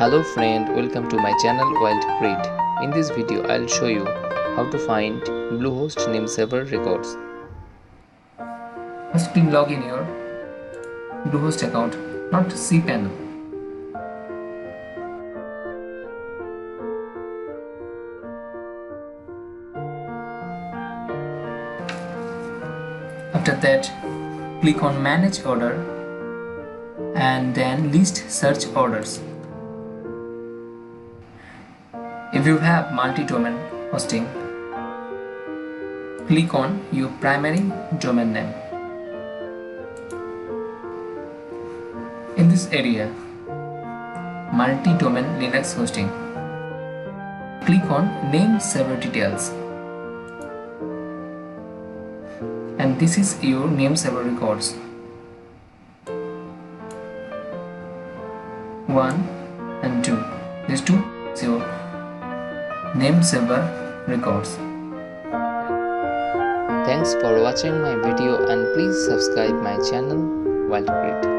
Hello friend, welcome to my channel Wildcreate. In this video I'll show you how to find Bluehost Nameserver records. First click log in your Bluehost account, not cPanel. After that, click on manage order and then list search orders. If you have multi-domain hosting, click on your primary domain name. In this area, multi-domain Linux hosting, click on Nameserver details. And this is your Nameserver records. 1 and 2. These two is your Nameserver records. Thanks for watching my video and please subscribe my channel Wildcreate.